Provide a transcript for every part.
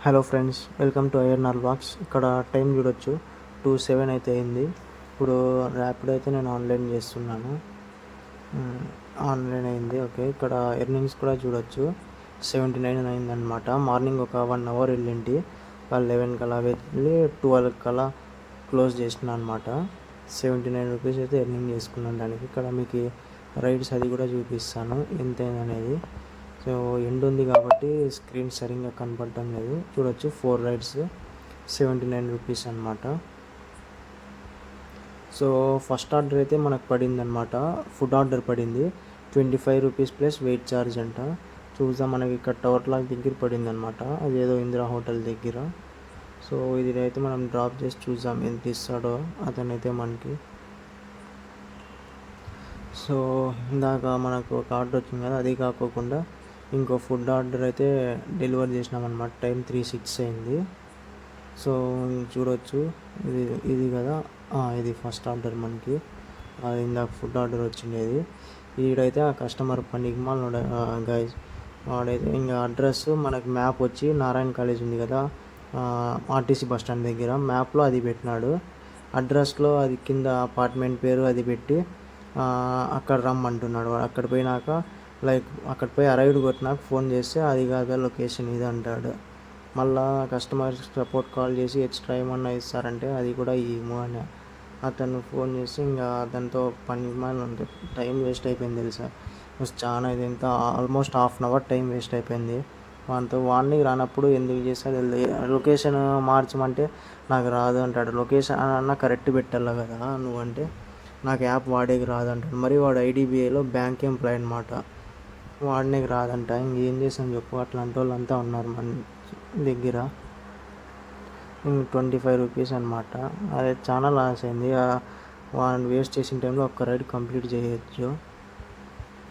Hello friends, welcome to IRR vlogs. ఇక్కడ time చూడొచ్చు 2:07 అయితే అయింది. ఇప్పుడు ర్యాపిడో అయితే నేను ఆన్లైన్ చేస్తున్నాను. ఆన్లైన్ అయింది. ఓకే, ఇక్కడ ఎర్నింగ్స్ కూడా చూడొచ్చు 79 అయిందనమాట. మార్నింగ్ ఒక 1 అవర్ వెళ్ళింటి, 11 కలా వెళ్ళి 12 కలా క్లోజ్ చేసిన అనమాట. 79 రూపీస్ అయితే ఎర్నింగ్ చేసుకున్నాను. దానికి ఇక్కడ మీకు రైడ్స్ అది కూడా చూపిస్తాను ఎంత అనేది. సో ఎండ్ ఉంది కాబట్టి స్క్రీన్ సరిగ్గా కనపడటం లేదు. చూడొచ్చు 4 రైడ్స్ 79 రూపీస్ అనమాట. సో ఫస్ట్ ఆర్డర్ అయితే మనకు పడింది అనమాట. ఫుడ్ ఆర్డర్ పడింది 25 రూపీస్ ప్లస్ వెయిట్ ఛార్జ్ అంట. చూద్దాం, మనకి ఇక్కడ టవర్ క్లాక్ దగ్గర పడింది అనమాట. అదేదో ఇందిరా హోటల్ దగ్గర. సో ఇది అయితే మనం డ్రాప్ చేసి చూద్దాం ఎంత ఇస్తాడో అతనైతే మనకి. సో ఇందాక మనకు ఒక ఆర్డర్ వచ్చింది కదా, అది కాకోకుండా ఇంకో ఫుడ్ ఆర్డర్ అయితే డెలివర్ చేసినామన్నమాట. టైం 3:06 అయింది. సో చూడవచ్చు, ఇది కదా, ఇది ఫస్ట్ ఆర్డర్ మనకి. ఇందాక ఫుడ్ ఆర్డర్ వచ్చిండేది. ఈడైతే ఆ కస్టమర్ పనికిమాల్ గైజ్. వాడైతే ఇంకా అడ్రస్ మనకి మ్యాప్ వచ్చి నారాయణ కాలేజ్ ఉంది కదా, ఆర్టీసీ బస్ స్టాండ్ దగ్గర. మ్యాప్లో అది పెట్టినాడు. అడ్రస్లో అది కింద అపార్ట్మెంట్ పేరు అది పెట్టి అక్కడ రమ్మంటున్నాడు. వాడు అక్కడ పోయినాక అక్కడ పోయి అరైవ్డ్ కొట్టినాక ఫోన్ చేస్తే అది కాదా లొకేషన్ ఇది అంటాడు. మళ్ళా కస్టమర్ సపోర్ట్ కాల్ చేసి ఎక్స్ట్రా ఏమన్నా ఇస్తారంటే అది కూడా ఇవ్వము అని అతను ఫోన్ చేసి ఇంకా అతనితో పని అంటే టైం వేస్ట్ అయిపోయింది తెలుసా. చాలా ఇది ఎంత almost half an hour time waste అయిపోయింది. వాడిని రానప్పుడు ఎందుకు చేస్తాడు. లొకేషన్ మార్చమంటే నాకు రాదు అంటాడు. లొకేషన్ అన్న కరెక్ట్ పెట్టాలి కదా నువ్వంటే, నాకు యాప్ వాడేకి రాదు అంటాడు. మరి వాడు ఐడిబిఐలో బ్యాంక్ ఎంప్లాయ్ అనమాట, వాడినేకి రాదంట. ఇంకేం చేసాను చెప్పు, అట్లాంటి వాళ్ళు అంతా ఉన్నారు మన దగ్గర. 25 రూపీస్ అనమాట. అదే చాలా లాస్ అయింది. వాడిని వేస్ట్ చేసిన టైంలో ఒక్క రైడ్ కంప్లీట్ చేయొచ్చు.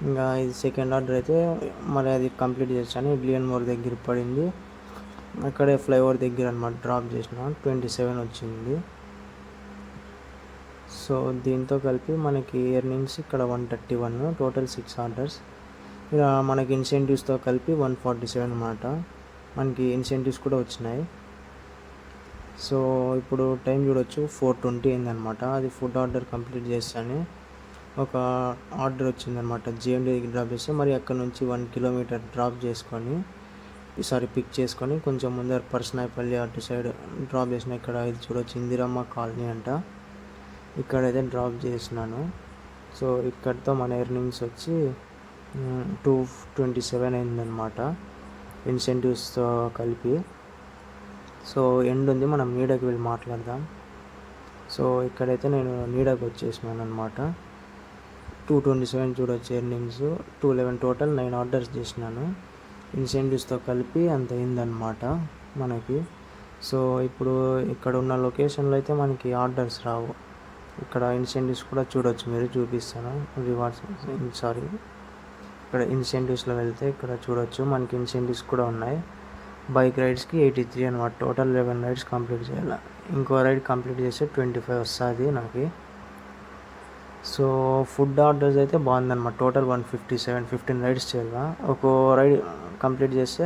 ఇంకా ఇది సెకండ్ ఆర్డర్ అయితే మరి అది కంప్లీట్ చేస్తాను. ఇడ్లియన్ మోర్ దగ్గర పడింది, అక్కడే ఫ్లైఓవర్ దగ్గర అనమాట డ్రాప్ చేసిన. 27 వచ్చింది. సో దీంతో కలిపి మనకి ఎర్నింగ్స్ ఇక్కడ 131, టోటల్ 6 ఆర్డర్స్. ఇక మనకి ఇన్సెంటివ్స్తో కలిపి 147 అనమాట. మనకి ఇన్సెంటివ్స్ కూడా వచ్చినాయి. సో ఇప్పుడు టైం చూడొచ్చు 4:20 అయిందనమాట. అది ఫుడ్ ఆర్డర్ కంప్లీట్ చేస్తాను. ఒక ఆర్డర్ వచ్చిందనమాట, జేఎండి దగ్గర డ్రాప్ చేస్తే మరి అక్కడ నుంచి 1 కిలోమీటర్ డ్రాప్ చేసుకొని పిక్ చేసుకొని కొంచెం ముందర పర్సనాయపల్లి అటు సైడ్ డ్రాప్ చేసిన. ఇక్కడ ఇది చూడొచ్చు ఇందిరమ్మ కాలనీ అంట, ఇక్కడైతే డ్రాప్ చేసినాను. సో ఇక్కడితో మన ఎర్నింగ్స్ వచ్చి 227 అయిందనమాట ఇన్సెంటివ్స్తో కలిపి. సో ఎండ్ ఉంది, మనం నీడకి వెళ్ళి మాట్లాడదాం. సో ఇక్కడైతే నేను నీడకి వచ్చేసినాను అనమాట. 227 చూడొచ్చు ఎర్నింగ్స్. 211 టోటల్ 9 ఆర్డర్స్ చేసినాను. ఇన్సెంటివ్స్తో కలిపి అంత అయిందనమాట మనకి. సో ఇప్పుడు ఇక్కడ ఉన్న లొకేషన్లో అయితే మనకి ఆర్డర్స్ రావు. ఇక్కడ ఇన్సెంటివ్స్ కూడా చూడొచ్చు, మీరు చూపిస్తాను. ఇక్కడ ఇన్సెంటివ్స్లో వెళ్తే ఇక్కడ చూడొచ్చు మనకి ఇన్సెంటివ్స్ కూడా ఉన్నాయి. బైక్ రైడ్స్కి 83 అనమాట. టోటల్ 11 రైడ్స్ కంప్లీట్ చేయాలి. ఇంకో రైడ్ కంప్లీట్ చేస్తే 25 వస్తుంది నాకు. సో ఫుడ్ ఆర్డర్స్ అయితే బాగుందన్నమాట. టోటల్ 157, 15 రైడ్స్ చేయాలి. ఒక్కో రైడ్ కంప్లీట్ చేస్తే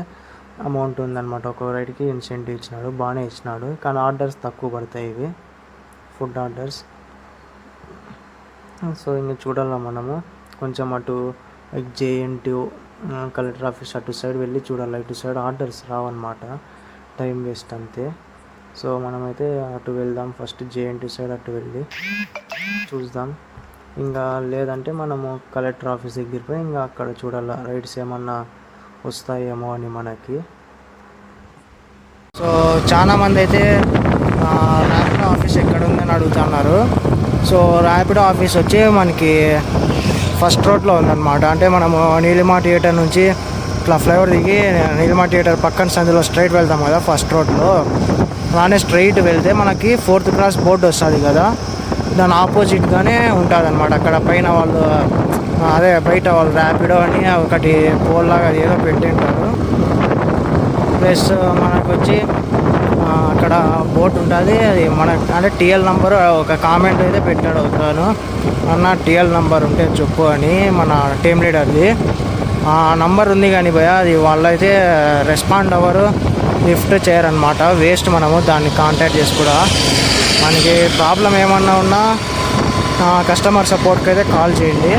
అమౌంట్ ఉందన్నమాట. ఒక్కో రైడ్కి ఇన్సెంటివ్ ఇచ్చినాడు, బాగానే ఇచ్చినాడు. కానీ ఆర్డర్స్ తక్కువ పడతాయి ఇవి ఫుడ్ ఆర్డర్స్. సో ఇంకా చూడాలి మనము కొంచెం అటు జేఎన్టీ కలెక్టర్ ఆఫీస్ అటు సైడ్ వెళ్ళి చూడాలి. ఇటు సైడ్ ఆర్డర్స్ రావన్నమాట, టైం వేస్ట్ అంతే. సో మనమైతే అటు వెళ్దాం. ఫస్ట్ జేఎన్టీ సైడ్ అటు వెళ్ళి చూద్దాం. ఇంకా లేదంటే మనము కలెక్టర్ ఆఫీస్ దగ్గర పోయి ఇంకా అక్కడ చూడాలి రైడ్స్ ఏమన్నా వస్తాయేమో అని మనకి. సో చాలామంది అయితే ర్యాపిడో ఆఫీస్ ఎక్కడ ఉందని అడుగుతున్నారు. సో ర్యాపిడో ఆఫీస్ వచ్చి మనకి ఫస్ట్ రోడ్లో ఉందన్నమాట. అంటే మనము నీలిమా థియేటర్ నుంచి ఇట్లా ఫ్లైఓవర్ దిగి నీలిమా థియేటర్ పక్కన సందులో స్ట్రైట్ వెళ్తాం కదా, ఫస్ట్ రోడ్లో అలానే స్ట్రైట్ వెళ్తే మనకి 4th క్లాస్ బోర్డు వస్తుంది కదా, దాని ఆపోజిట్గానే ఉంటుంది అనమాట. అక్కడ పైన వాళ్ళు బయట వాళ్ళు ర్యాపిడో అని ఒకటి పోల్ లాగా అది ఏదో పెట్టింటారు. ప్లస్ మనకు వచ్చి అక్కడ బోర్డు ఉంటుంది. అది మనకు అంటే టీఎల్ నెంబర్ ఒక కామెంట్ అయితే పెట్టాడు అవుతాను అన్న, టీఎల్ నెంబర్ ఉంటే చెప్పు అని మన టీమ్ లీడర్ది. నంబర్ ఉంది కానీ భయ అది వాళ్ళైతే రెస్పాండ్ అవ్వరు, లిఫ్ట్ చేయరనమాట. వేస్ట్ మనము దాన్ని కాంటాక్ట్ చేసి కూడా. మనకి ప్రాబ్లం ఏమన్నా ఉన్నా కస్టమర్ సపోర్ట్కి అయితే కాల్ చేయండి.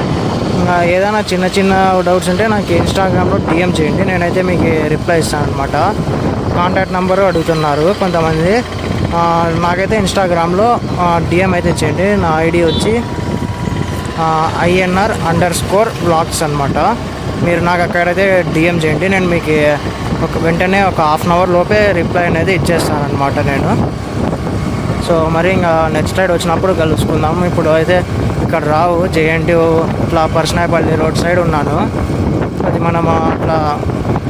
ఇంకా ఏదైనా చిన్న చిన్న డౌట్స్ ఉంటే నాకు ఇన్స్టాగ్రామ్లో డిఎం చేయండి, నేనైతే మీకు రిప్లై ఇస్తాను అనమాట. కాంటాక్ట్ నెంబరు అడుగుతున్నారు కొంతమంది. నాకైతే ఇన్స్టాగ్రామ్లో డిఎం అయితే చేయండి. నా ఐడి వచ్చి INR_vlogs అనమాట. మీరు నాకు అక్కడైతే డిఎం చేయండి, నేను మీకు వెంటనే ఒక హాఫ్ అన్ అవర్ లోపే రిప్లై అనేది ఇచ్చేస్తాను అనమాట నేను. సో మరి ఇంకా నెక్స్ట్ సైడ్ వచ్చినప్పుడు కలుసుకుందాం. ఇప్పుడు అయితే ఇక్కడ రావు, JNTU ఇట్లా పర్సనాయపల్లి రోడ్ సైడ్ ఉన్నాను. అది మనం అట్లా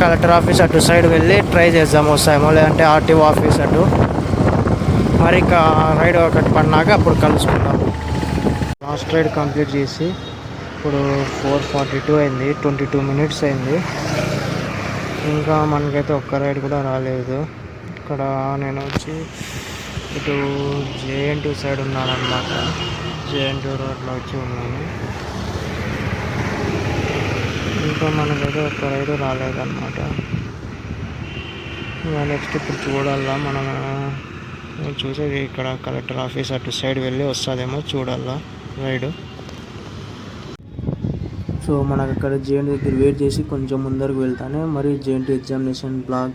కలెక్టర్ ఆఫీస్ అటు సైడ్ వెళ్ళి ట్రై చేద్దాము, వస్తాయేమో, లేదంటే RTO ఆఫీస్ అటు. మరి ఇంకా రైడ్ ఒకటి పడినాక అప్పుడు కలుసుకుందాము. లాస్ట్ రైడ్ కంప్లీట్ చేసి ఇప్పుడు 4:42 అయింది, 22 minutes అయింది. ఇంకా మనకైతే ఒక్క రైడ్ కూడా రాలేదు. ఇక్కడ నేను వచ్చి ఇటు JNTU సైడ్ ఉన్నానన్నమాట. JNTU రోడ్లో వచ్చి ఉన్నాను. ఇంకా మనకైతే ఒక్క రైడ్ రాలేదన్నమాట. ఇంకా నెక్స్ట్ ఇప్పుడు చూడాలా మనం. చూసేది ఇక్కడ కలెక్టర్ ఆఫీస్ అటు సైడ్ వెళ్ళి వస్తుందేమో చూడాలా రైడ్. సో మనకు అక్కడ JNTU దగ్గర వెయిట్ చేసి కొంచెం ముందరకు వెళ్తానే మరి JNTU ఎగ్జామినేషన్ బ్లాక్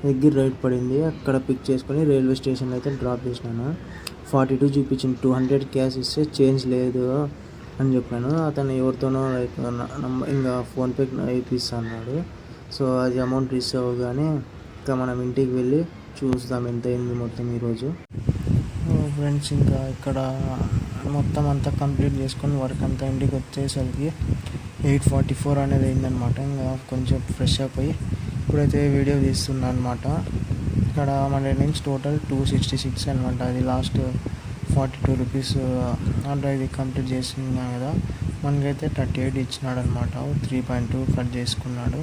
దగ్గర రైడ్ పడింది. అక్కడ పిక్ చేసుకొని రైల్వే స్టేషన్లో అయితే డ్రాప్ చేసినాను. 42 చూపించింది. 200 క్యాష్ ఇస్తే చేంజ్ లేదు అని చెప్పాను. అతను ఎవరితోనో లైక్ ఇంకా ఫోన్పే వేయిస్తా అన్నాడు. సో అది అమౌంట్ రిసీవ్ అవ్వగానే ఇంకా మనం ఇంటికి వెళ్ళి చూద్దాం ఎంత అయింది మొత్తం ఈరోజు. ఫ్రెండ్స్ ఇంకా ఇక్కడ మొత్తం అంతా కంప్లీట్ చేసుకొని వర్క్ అంతా ఇంటికి వచ్చేసరికి 8:44 అనేది అయిందనమాట. ఇంకా కొంచెం ఫ్రెష్ అప్ అయ్యి ఇప్పుడైతే వీడియో తీస్తున్నాను అనమాట. ఇక్కడ మన ఎర్నింగ్స్ టోటల్ 266 అనమాట. అది లాస్ట్ 42 రూపీస్ అంటే ఇది కంప్లీట్ చేస్తున్నాం కదా. మనకైతే 38 ఇచ్చినాడు అనమాట. 3.2 కట్ చేసుకున్నాడు.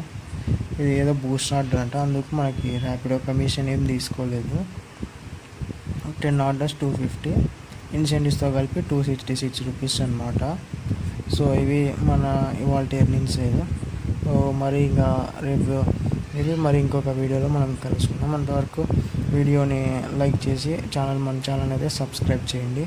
ఇది ఏదో బూస్ట్ ఆర్డర్ అంట, అందుకు మనకి ర్యాపిడో కమిషన్ ఏం తీసుకోలేదు. 10 orders 250, ఇన్సెంటివ్స్తో కలిపి 266 రూపీస్ అనమాట. సో ఇవి మన ఇవాళ ఎర్నింగ్స్. సో మరి ఇంకా రేపు ఇది మరి ఇంకొక వీడియోలో మనం కలుసుకుందాం. అంతవరకు వీడియోని లైక్ చేసి మన ఛానల్ అయితే సబ్స్క్రైబ్ చేయండి.